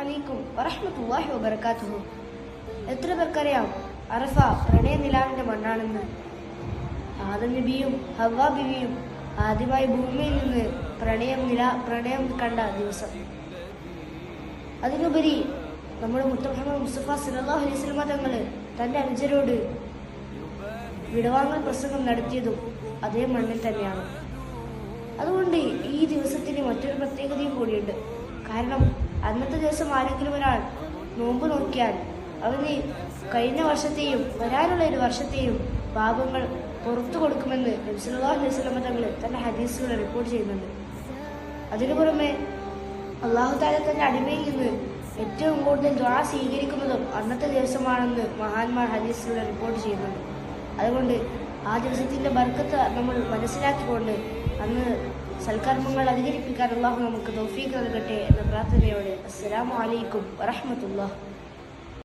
അലൈക്കും വറഹ്മത്തുള്ളാഹി വബറകാതുഹു. എത്ര പേർക്കറിയാം അറഫ പ്രണയ നിലാവിന്റെ മണ്ണാണെന്ന്? ആദം നബിയും ഹവ്വ ബിവിയും ആദ്യമായി ഭൂമിയിൽ നിന്ന് പ്രണയം കണ്ട ദിവസം. അതിനുപരി നമ്മുടെ മുഹമ്മദ് മുസ്തഫ സല്ലല്ലാഹു അലൈഹി വസല്ലം തങ്ങള് തന്റെ അനുജരോട് വിടവാങ്ങൽ പ്രസംഗം നടത്തിയതും അതേ മണ്ണിൽ തന്നെയാണ്. അതുകൊണ്ട് ഈ ദിവസത്തിന് മറ്റൊരു പ്രത്യേകതയും കൂടിയുണ്ട്. കാരണം അന്നത്തെ ദിവസം ആരെങ്കിലും ഒരാൾ നോമ്പ് നോക്കിയാൽ അവന് കഴിഞ്ഞ വർഷത്തെയും വരാനുള്ള ഒരു വർഷത്തെയും പാപങ്ങൾ പുറത്തു കൊടുക്കുമെന്ന് നബി സല്ലല്ലാഹു അലൈഹി വസല്ലം തങ്ങൾ തന്റെ ഹദീസുകൾ റിപ്പോർട്ട് ചെയ്യുന്നുണ്ട്. അതിനു പുറമെ അല്ലാഹു തആല തന്റെ അടിമയിൽ നിന്ന് ഏറ്റവും കൂടുതൽ ദുആ സ്വീകരിക്കുന്നതും അന്നത്തെ ദിവസമാണെന്ന് മഹാന്മാർ ഹദീസുകൾ റിപ്പോർട്ട് ചെയ്യുന്നുണ്ട്. അതുകൊണ്ട് ആ ദിവസത്തിന്റെ ബർക്കത്ത് നമ്മൾ മനസ്സിലാക്കിക്കൊണ്ട് അന്ന് സൽക്കർമ്മങ്ങൾ അധികരിപ്പിക്കാൻ അല്ലാഹു നമുക്ക് തൗഫീഖ് നൽകട്ടെ എന്ന പ്രാർത്ഥനയോടെ അസ്സലാമു അലൈക്കും വറഹ്മത്തുള്ളാഹി.